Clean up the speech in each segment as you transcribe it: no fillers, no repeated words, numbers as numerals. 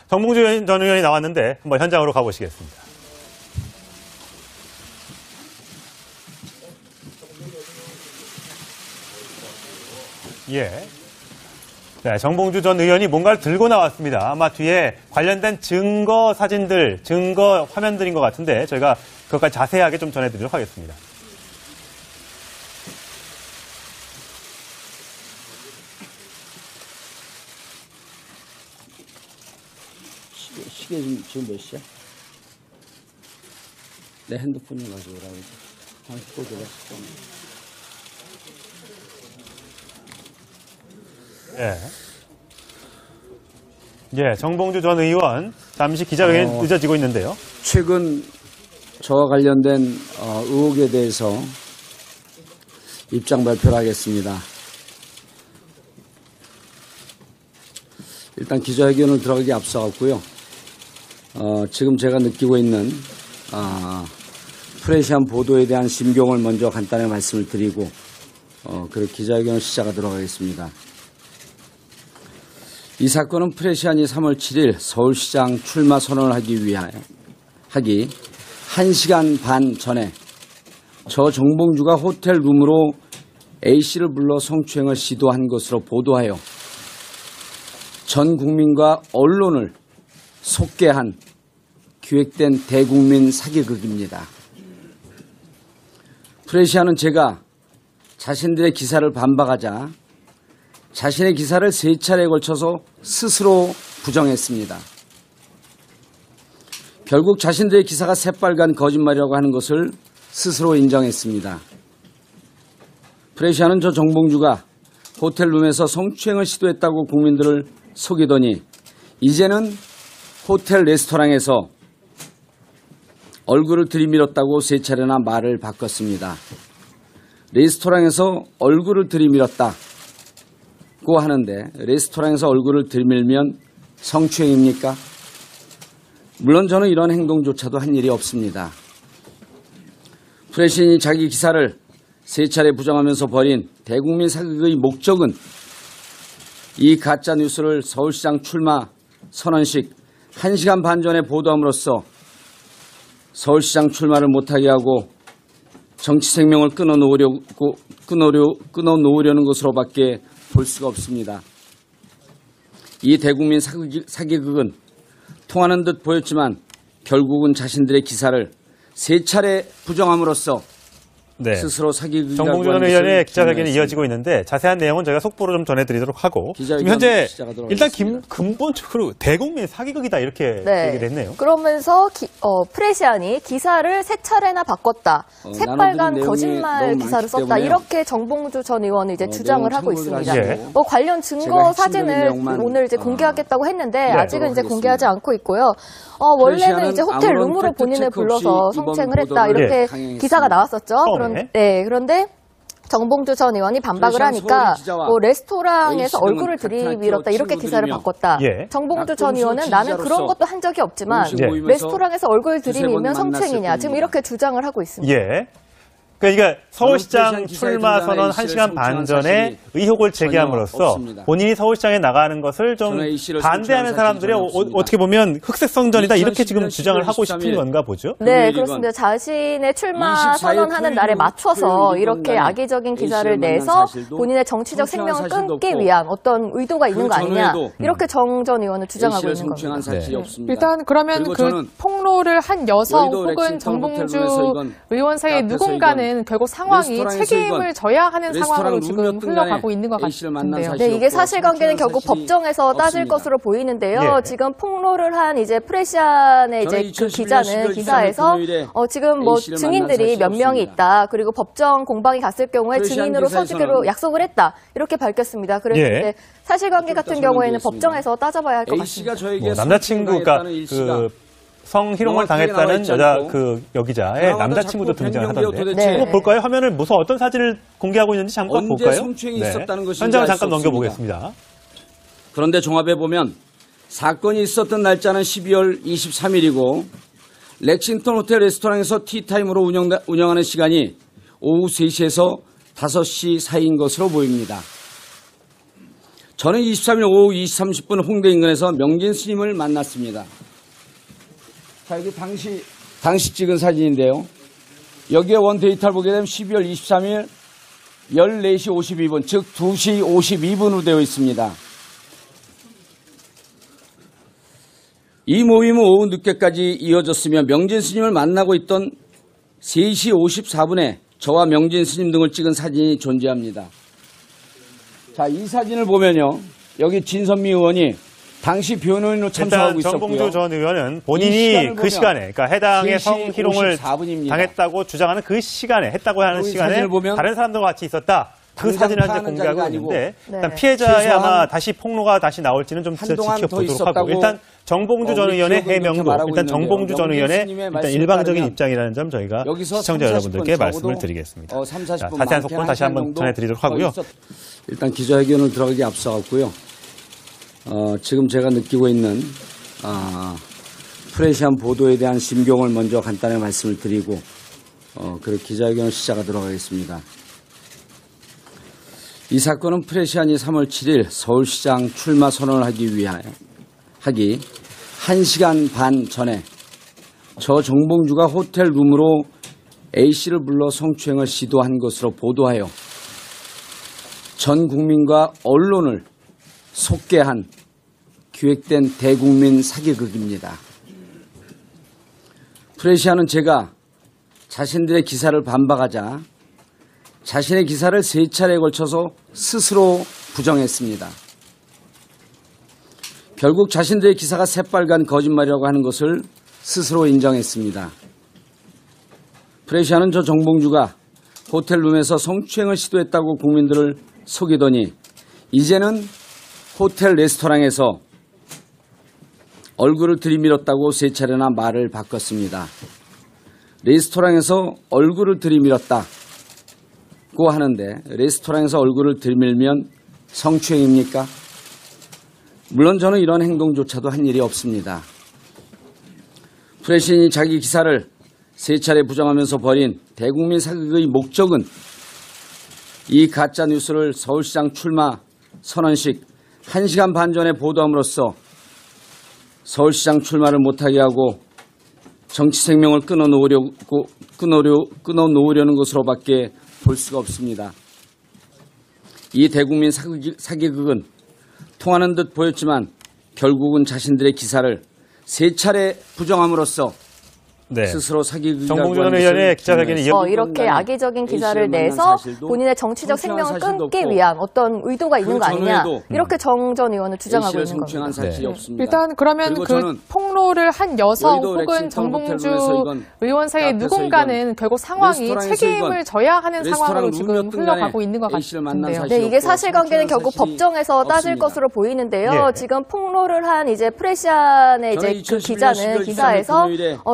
정봉주 전 의원이 나왔는데 한번 현장으로 가보시겠습니다. 예. 네, 정봉주 전 의원이 뭔가를 들고 나왔습니다. 아마 뒤에 관련된 증거 사진들, 증거 화면들인 것 같은데 저희가 그것까지 자세하게 좀 전해드리도록 하겠습니다. 시계 지금 몇 시야? 내 핸드폰을 가져오라고 당신 거 들었을 예. 예, 정봉주 전 의원 잠시 기자회견이 늦어지고 있는데요. 최근 저와 관련된 의혹에 대해서 입장 발표를 하겠습니다. 일단 기자회견을 들어가기 앞서갔고요. 지금 제가 느끼고 있는 프레시안 보도에 대한 심경을 먼저 간단히 말씀을 드리고 그리고 기자회견을 시작하도록 하겠습니다. 이 사건은 프레시안이 3월 7일 서울시장 출마 선언을 하기 1시간 반 전에 저 정봉주가 호텔 룸으로 A씨를 불러 성추행을 시도한 것으로 보도하여 전 국민과 언론을 속개한 기획된 대국민 사기극입니다. 프레시안은 제가 자신들의 기사를 반박하자 자신의 기사를 3차례에 걸쳐서 스스로 부정했습니다. 결국 자신들의 기사가 새빨간 거짓말이라고 하는 것을 스스로 인정했습니다. 프레시안은 저 정봉주가 호텔룸에서 성추행을 시도했다고 국민들을 속이더니 이제는 호텔 레스토랑에서 얼굴을 들이밀었다고 3차례나 말을 바꿨습니다. 레스토랑에서 얼굴을 들이밀었다고 하는데 레스토랑에서 얼굴을 들이밀면 성추행입니까? 물론 저는 이런 행동조차도 한 일이 없습니다. 프레시안이 자기 기사를 3차례 부정하면서 벌인 대국민 사극의 목적은 이 가짜뉴스를 서울시장 출마 선언식 1시간 반 전에 보도함으로써 서울시장 출마를 못하게 하고 정치 생명을 끊어놓으려는 것으로밖에 볼 수가 없습니다. 이 대국민 사기극은 통하는 듯 보였지만 결국은 자신들의 기사를 3차례 부정함으로써 네. 스스로 사기극이라고 정봉주 전 의원의 기자회견이 이어지고 있는데 자세한 내용은 저희가 속보로 좀 전해드리도록 하고 지금 현재 일단 근본적으로 대국민 사기극이다 이렇게 얘기를 했네요. 그러면서 프레시안이 기사를 3차례나 바꿨다. 새빨간 거짓말 기사를 썼다. 이렇게 정봉주 전 의원은 이제 주장을 하고 있습니다. 예. 관련 증거 사진을 오늘 이제 공개하겠다고 했는데 아직은 이제 공개하지 않고 있고요. 원래는 이제 호텔 룸으로 본인을 불러서 성추행을 했다 이렇게 기사가 나왔었죠. 그런데 정봉주 전 의원이 반박을 하니까 레스토랑에서 얼굴을 들이밀었다 이렇게 기사를 바꿨다. 정봉주 전 의원은 나는 그런 것도 한 적이 없지만 레스토랑에서 얼굴 들이밀면 성추행이냐 지금 이렇게 주장을 하고 있습니다. 그러니까 서울시장 출마 선언 1시간 반 전에 의혹을 제기함으로써 본인이 서울시장에 나가는 것을 좀 반대하는 사람들이 어떻게 보면 흑색성전이다 이렇게 지금 주장을 하고 싶은 건가 보죠? 네, 그렇습니다. 자신의 출마 선언하는 날에 맞춰서 이렇게 악의적인 기사를 내서 본인의 정치적 생명을 끊기 위한 어떤 의도가 있는 거 아니냐 이렇게 정 전 의원은 주장하고 있는 겁니다. 일단 그러면 그 폭로를 한 여성 혹은 정봉주 의원 사이에 누군가는 결국 상황이 책임을 져야 하는 상황으로 지금 흘러가고 있는 것 같은데요. 네, 이게 사실관계는 결국 법정에서 따질 것으로 보이는데요. 지금 폭로를 한 이제 프레시안의 이제 그 기자는 기사에서 지금 뭐 증인들이 몇 명이 있다. 그리고 법정 공방이 갔을 경우에 증인으로 서주기로 약속을 했다. 이렇게 밝혔습니다. 그래서 이제 사실관계 같은 경우에는 법정에서 따져봐야 할 것 같습니다. 남자친구가 성희롱을 당했다는 여자 그 여기자의 남자친구도 등장을 하던데 한번 볼까요? 화면을 무슨 어떤 사진을 공개하고 있는지 잠깐 볼까요? 현장을 잠깐 넘겨보겠습니다. 그런데 종합해보면 사건이 있었던 날짜는 12월 23일이고 렉싱턴 호텔 레스토랑에서 티타임으로 운영하는 시간이 오후 3시에서 5시 사이인 것으로 보입니다. 저는 23일 오후 2시 30분 홍대 인근에서 명진 스님을 만났습니다. 자, 이게 당시 찍은 사진인데요. 여기에 원 데이터를 보게 되면 12월 23일 14시 52분, 즉 2시 52분으로 되어 있습니다. 이 모임은 오후 늦게까지 이어졌으며 명진 스님을 만나고 있던 3시 54분에 저와 명진 스님 등을 찍은 사진이 존재합니다. 자, 이 사진을 보면요. 여기 진선미 의원이 당시 변호인으로 참석하고 있었고요. 정봉주 전 의원은 본인이 그 시간에, 그러니까 해당의 성희롱을 당했다고 주장하는 그 시간에, 했다고 하는 시간에 다른 사람들과 같이 있었다. 그 사진을 현재 공개하고 있는데 일단 피해자의 아마 다시 폭로가 다시 나올지는 좀 지켜보도록 하고 일단 정봉주 전 의원의 해명도 일단 정봉주 전 의원의 일단 일방적인 입장이라는 점 저희가 시청자 여러분들께 말씀을 드리겠습니다. 자, 자세한 속보는 다시 한번 전해드리도록 하고요. 일단 기자회견을 들어가기 앞서갔고요. 지금 제가 느끼고 있는 프레시안 보도에 대한 심경을 먼저 간단히 말씀을 드리고 그리고 기자회견을 시작하도록 하겠습니다. 이 사건은 프레시안이 3월 7일 서울시장 출마 선언을 하기 1시간 반 전에 저 정봉주가 호텔 룸으로 A씨를 불러 성추행을 시도한 것으로 보도하여 전 국민과 언론을 속개한 기획된 대국민 사기극입니다. 프레시안은 제가 자신들의 기사를 반박하자 자신의 기사를 3차례에 걸쳐서 스스로 부정했습니다. 결국 자신들의 기사가 새빨간 거짓말이라고 하는 것을 스스로 인정했습니다. 프레시안은 저 정봉주가 호텔룸에서 성추행을 시도했다고 국민들을 속이더니 이제는 호텔 레스토랑에서 얼굴을 들이밀었다고 3차례나 말을 바꿨습니다. 레스토랑에서 얼굴을 들이밀었다고 하는데 레스토랑에서 얼굴을 들이밀면 성추행입니까? 물론 저는 이런 행동조차도 한 일이 없습니다. 프레시안이 자기 기사를 3차례 부정하면서 벌인 대국민 사극의 목적은 이 가짜뉴스를 서울시장 출마 선언식 1시간 반 전에 보도함으로써 서울시장 출마를 못하게 하고 정치 생명을 끊어놓으려는 것으로밖에 볼 수가 없습니다. 이 대국민 사기극은 통하는 듯 보였지만 결국은 자신들의 기사를 3차례 부정함으로써 스스로 사기극이라고 정봉주 전 의원의 기자회견이 이렇게 악의적인 기사를 내서 본인의 정치적 생명을 끊기 위한 어떤 의도가 있는 거 아니냐 이렇게 정 전 의원은 주장하고 있는 겁니다. 일단 그러면 그 폭로를 한 여성 혹은 정봉주 의원 사이의 누군가는 결국 상황이 책임을 져야 하는 상황으로 지금 흘러가고 있는 것 같은데요. 네, 이게 사실관계는 결국 법정에서 따질 것으로 보이는데요. 지금 폭로를 한 이제 프레시안의 이제 그 기자는 기사에서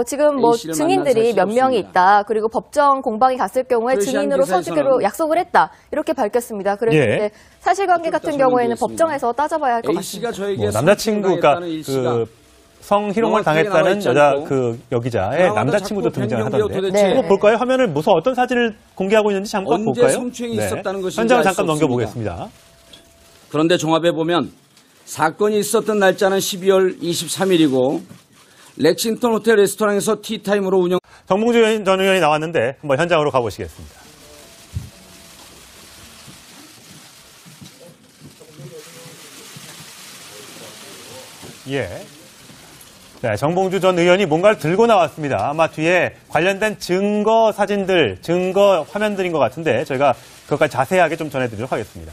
지금 뭐 증인들이 몇 명이 있다. 그리고 법정 공방이 갔을 경우에 증인으로 서주기로 약속을 했다. 이렇게 밝혔습니다. 그래서 사실관계 같은 경우에는 법정에서 따져봐야 할 것 같습니다. 남자친구가 그 성희롱을 당했다는 여자 그 여기자의 남자친구도 등장하던데. 이거 볼까요? 화면을 무슨 어떤 사진을 공개하고 있는지 잠깐 볼까요? 성추행이 있었다는 것인지 현장을 잠깐 넘겨보겠습니다. 그런데 종합해 보면 사건이 있었던 날짜는 12월 23일이고 렉싱턴 호텔 레스토랑에서 티타임으로 운영. 정봉주 전 의원이 나왔는데 한번 현장으로 가보시겠습니다. 네, 정봉주 전 의원이 뭔가를 들고 나왔습니다. 아마 뒤에 관련된 증거 사진들, 증거 화면들인 것 같은데 저희가 그것까지 자세하게 좀 전해드리도록 하겠습니다.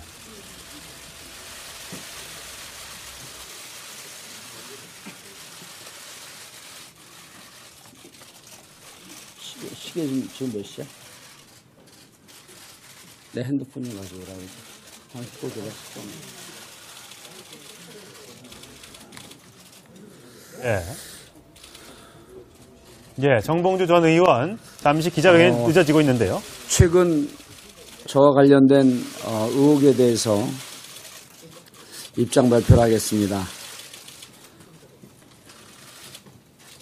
시계 지금 몇 시야? 내 핸드폰을 가져오라고 한 10분 정봉주 전 의원 잠시 기자회견이 늦어지고 있는데요. 최근 저와 관련된 의혹에 대해서 입장 발표를 하겠습니다.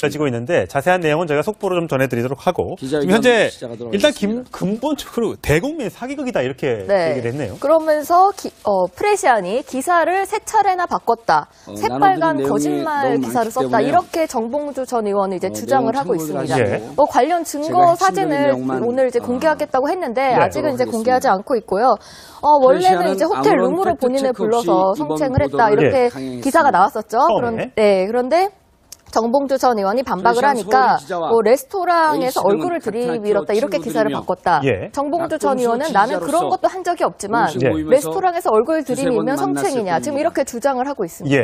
이어지고 있는데 자세한 내용은 저희가 속보로 좀 전해드리도록 하고 지금 현재 일단 근본적으로 대국민 사기극이다 이렇게 얘기를 했네요. 그러면서 프레시안이 기사를 3차례나 바꿨다. 새빨간 거짓말 기사를 썼다. 이렇게 정봉주 전 의원은 이제 주장을 하고 있습니다. 관련 증거 사진을 오늘 이제 공개하겠다고 했는데 아직은 이제 공개하지 않고 있고요. 원래는 이제 호텔 룸으로 본인을 불러서 성추행을 했다. 이렇게 기사가 나왔었죠. 그런데 정봉주 전 의원이 반박을 하니까 레스토랑에서 얼굴을 들이밀었다 이렇게 기사를 바꿨다. 정봉주 전 의원은 나는 그런 것도 한 적이 없지만 레스토랑에서 얼굴 들이밀면 성추행이냐 지금 이렇게 주장을 하고 있습니다.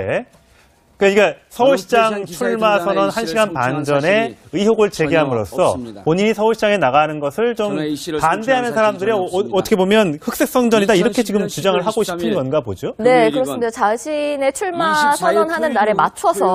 그러니까 서울시장 출마 선언 1시간 반 전에 의혹을 제기함으로써 본인이 서울시장에 나가는 것을 좀 반대하는 사람들이 어떻게 보면 흑색성전이다 이렇게 지금 주장을 하고 싶은 건가 보죠? 네, 그렇습니다. 자신의 출마 선언하는 날에 맞춰서